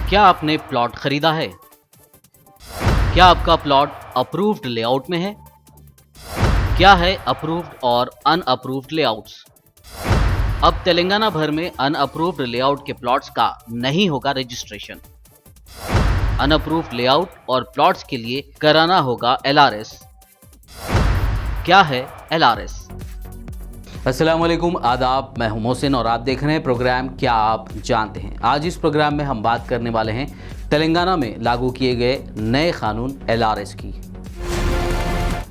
क्या आपने प्लॉट खरीदा है? क्या आपका प्लॉट अप्रूव्ड लेआउट में है? क्या है अप्रूव्ड और अनअप्रूव्ड लेआउट्स? अब तेलंगाना भर में अनअप्रूव्ड लेआउट के प्लॉट्स का नहीं होगा रजिस्ट्रेशन। अनअप्रूव्ड लेआउट और प्लॉट्स के लिए कराना होगा LRS। क्या है LRS? अस्सलाम वालेकुम, आदाब। मैं हूं मोहसिन और आप देख रहे हैं प्रोग्राम क्या आप जानते हैं। आज इस प्रोग्राम में हम बात करने वाले हैं तेलंगाना में लागू किए गए नए कानून LRS की।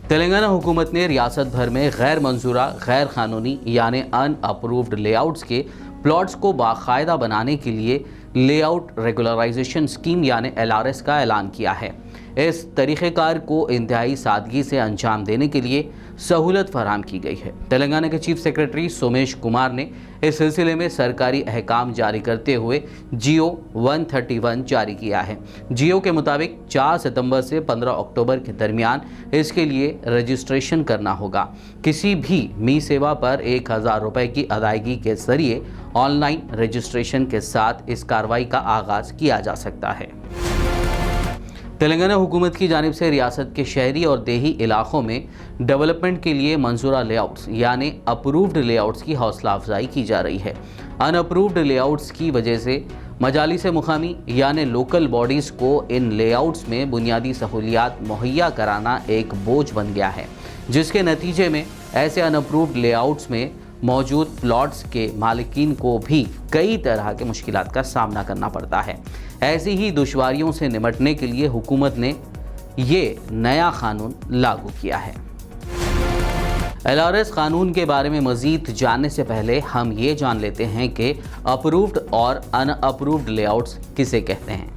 तेलंगाना हुकूमत ने रियासत भर में गैर मंजूरा गैर कानूनी यानी अनअप्रूव्ड लेआउट्स के प्लॉट्स को बाकायदा बनाने के लिए लेआउट रेगुलराइजेशन स्कीम यानी LRS का ऐलान किया है। इस तरीक़ेकार को इंतहाई सादगी से अंजाम देने के लिए सहूलत फराहम की गई है। तेलंगाना के चीफ सेक्रेटरी सोमेश कुमार ने इस सिलसिले में सरकारी अहकाम जारी करते हुए GO 131 जारी किया है। GO के मुताबिक 4 सितंबर से 15 अक्टूबर के दरमियान इसके लिए रजिस्ट्रेशन करना होगा। किसी भी मी सेवा पर 1000 रुपये की अदायगी के जरिए ऑनलाइन रजिस्ट्रेशन के साथ इस कार्रवाई का आगाज़ किया जा सकता है। तेलंगाना हुकूमत की जानिब से रियासत के शहरी और देही इलाकों में डेवलपमेंट के लिए मंजूरा लेआउट्स यानी अप्रूव्ड लेआउट्स की हौसला अफजाई की जा रही है। अनअप्रूव्ड लेआउट्स की वजह से मजालिस मुकामी यानी लोकल बॉडीज़ को इन लेआउट्स में बुनियादी सहूलियात मुहैया कराना एक बोझ बन गया है, जिसके नतीजे में ऐसे अनअप्रूव्ड लेआउट्स में मौजूद प्लॉट्स के मालिकीन को भी कई तरह के मुश्किलात का सामना करना पड़ता है। ऐसी ही दुश्वारियों से निपटने के लिए हुकूमत ने ये नया कानून लागू किया है। LRS कानून के बारे में मज़ीद जानने से पहले हम ये जान लेते हैं कि अप्रूव्ड और अनअप्रूव्ड लेआउट्स किसे कहते हैं।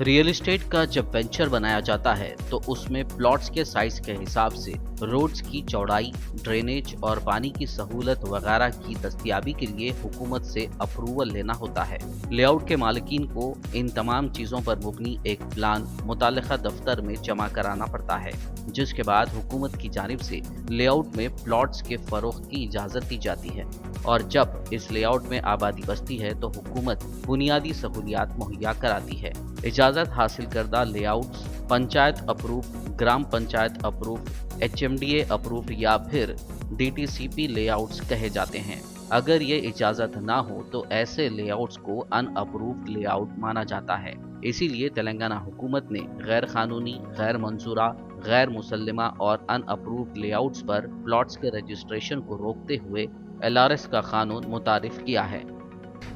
रियल एस्टेट का जब वेंचर बनाया जाता है तो उसमें प्लॉट्स के साइज के हिसाब से रोड्स की चौड़ाई, ड्रेनेज और पानी की सहूलत वगैरह की दस्तयाबी के लिए हुकूमत से अप्रूवल लेना होता है। लेआउट के मालिकीन को इन तमाम चीज़ों पर मुबनी एक प्लान मुताल्लिका दफ्तर में जमा कराना पड़ता है, जिसके बाद हुकूमत की जानिब से लेआउट में प्लॉट्स के फरोख्त की इजाज़त दी जाती है। और जब इस लेआउट में आबादी बसती है तो हुकूमत बुनियादी सहूलियात मुहैया कराती है। इजाज़त हासिल करदा लेआउट्स पंचायत अप्रूव, ग्राम पंचायत अप्रूव, HMDA अप्रूव या फिर DTCP लेआउट्स कहे जाते हैं। अगर ये इजाज़त ना हो तो ऐसे लेआउट्स को अनअप्रूव्ड लेआउट माना जाता है। इसीलिए तेलंगाना हुकूमत ने गैर कानूनी, गैर मंजूरा, गैर मुसल्लिमा और अनअप्रूव्ड लेआउट्स पर प्लॉट्स के रजिस्ट्रेशन को रोकते हुए LRS का कानून मुतारिफ किया है।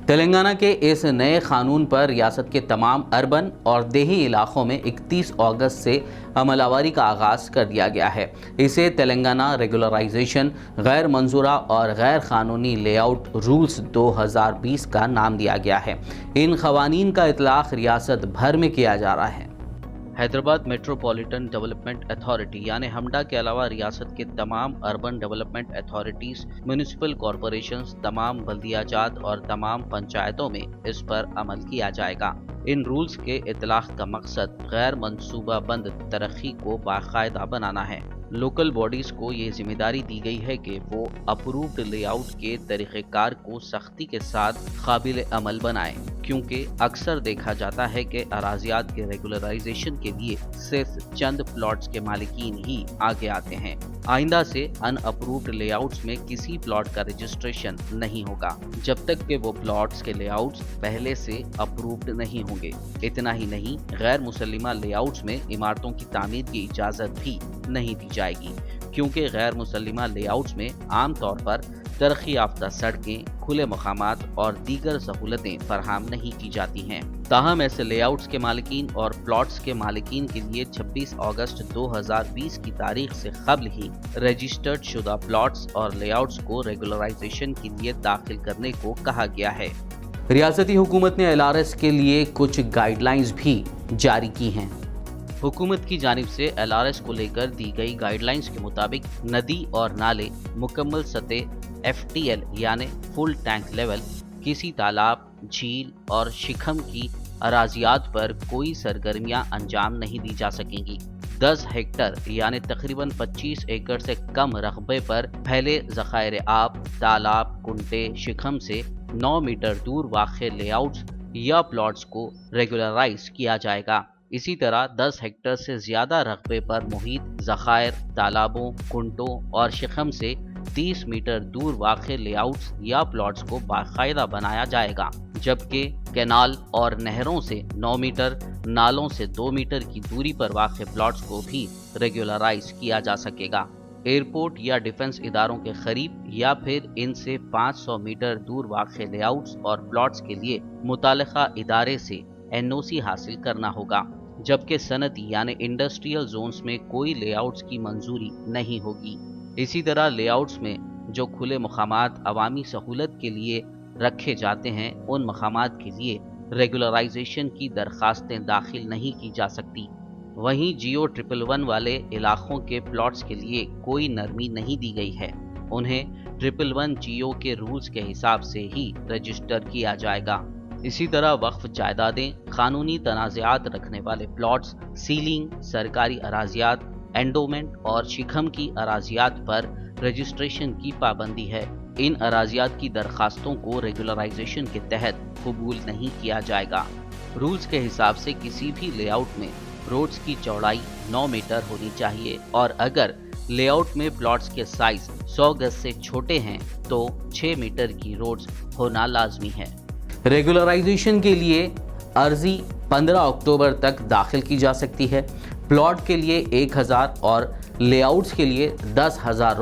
तेलंगाना के इस नए कानून पर रियासत के तमाम अर्बन और देही इलाकों में 31 अगस्त से अमलावरी का आगाज़ कर दिया गया है। इसे तेलंगाना रेगुलराइजेशन गैर मंजूरा और गैर कानूनी लेआउट रूल्स 2020 का नाम दिया गया है। इन खवानीन का इतलाक़ रियासत भर में किया जा रहा है। हैदराबाद मेट्रोपॉलिटन डेवलपमेंट अथॉरिटी यानी हमडा के अलावा रियासत के तमाम urban development authorities, municipal corporations, तमाम बल्दियाजात और तमाम पंचायतों में इस पर अमल किया जाएगा। इन रूल्स के इतलाक़ का मकसद गैर मनसूबाबंद तरक्की को बाकायदा बनाना है। लोकल बॉडीज़ को ये जिम्मेदारी दी गई है कि वो अप्रूव्ड लेआउट के तरीक़ेकार को सख्ती के साथ काबिल अमल बनाएं, क्योंकि अक्सर देखा जाता है कि अराजियात के रेगुलराइजेशन के लिए सिर्फ चंद प्लॉट्स के मालिकीन ही आगे आते हैं। आइंदा से अनअप्रूव्ड लेआउट्स में किसी प्लॉट का रजिस्ट्रेशन नहीं होगा जब तक कि वो प्लॉट्स के लेआउट्स पहले से अप्रूव्ड नहीं होंगे। इतना ही नहीं, गैर मुसल्लिमा लेआउट्स में इमारतों की तामीर की इजाज़त भी नहीं दी जाएगी, क्योंकि गैर मुसल्लिमा लेआउट्स में आम तौर पर तरक्की याफ्ता सड़कें, खुले मकामात और दीगर सहूलतें फराहम नहीं की जाती हैं। ताहम ऐसे लेआउट्स के मालिकीन और प्लॉट्स के मालिकीन के लिए 26 अगस्त 2020 की तारीख से कबल ही रजिस्टर्ड शुदा प्लॉट्स और लेआउट्स को रेगुलराइजेशन के लिए दाखिल करने को कहा गया है। रियासती हुकूमत ने LRS के लिए कुछ गाइडलाइंस भी जारी की हैं। हुकूमत की जानिब से LRS को लेकर दी गई गाइडलाइंस के मुताबिक नदी और नाले मुकम्मल सतह FTL यानी फुल टैंक लेवल, किसी तालाब, झील और शिखम की अराजियात पर कोई सरगर्मियां अंजाम नहीं दी जा सकेंगी। 10 हेक्टर यानी तकरीबन 25 एकड़ से कम रकबे पर फैले ज़खायर आब, तालाब, कुंटे, शिखम से 9 मीटर दूर वाक़े लेआउट्स या प्लॉट्स को रेगुलराइज किया जाएगा। इसी तरह 10 हेक्टेयर से ज़्यादा रकबे पर मुहित ज़खायर, तालाबों, कुंटों और शिखम से 30 मीटर दूर वाक़े लेआउट्स या प्लॉट्स को बाकायदा बनाया जाएगा, जबकि कैनाल और नहरों से 9 मीटर, नालों से 2 मीटर की दूरी पर वाक़े प्लॉट्स को भी रेगुलराइज किया जा सकेगा। एयरपोर्ट या डिफेंस इदारों के करीब या फिर इनसे 500 मीटर दूर वाक़े लेआउट्स और प्लॉट्स के लिए मुताल्लिक़ा इदारे से NOC हासिल करना होगा, जबकि सनती यानी इंडस्ट्रियल जोन्स में कोई लेआउट्स की मंजूरी नहीं होगी। इसी तरह लेआउट्स में जो खुले मकामात अवामी सहूलत के लिए रखे जाते हैं, उन मकामात के लिए रेगुलराइजेशन की दरखास्तें दाखिल नहीं की जा सकती। वहीं जियो 111 वाले इलाकों के प्लॉट्स के लिए कोई नरमी नहीं दी गई है, उन्हें 111 जियो के रूल्स के हिसाब से ही रजिस्टर किया जाएगा। इसी तरह वक्फ जायदादें, कानूनी तनाज़ात रखने वाले प्लॉट्स, सीलिंग, सरकारी अराजियात, एंडोमेंट और शिखम की अराजियात पर रजिस्ट्रेशन की पाबंदी है। इन अराजियात की दरखास्तों को रेगुलराइजेशन के तहत कबूल नहीं किया जाएगा। रूल्स के हिसाब से किसी भी लेआउट में रोड्स की चौड़ाई 9 मीटर होनी चाहिए और अगर लेआउट में प्लॉट्स के साइज 100 गज से छोटे हैं तो 6 मीटर की रोड्स होना लाजमी है। रेगुलराइजेशन के लिए अर्जी 15 अक्टूबर तक दाखिल की जा सकती है। प्लॉट के लिए 1000 और लेआउट्स के लिए 10,000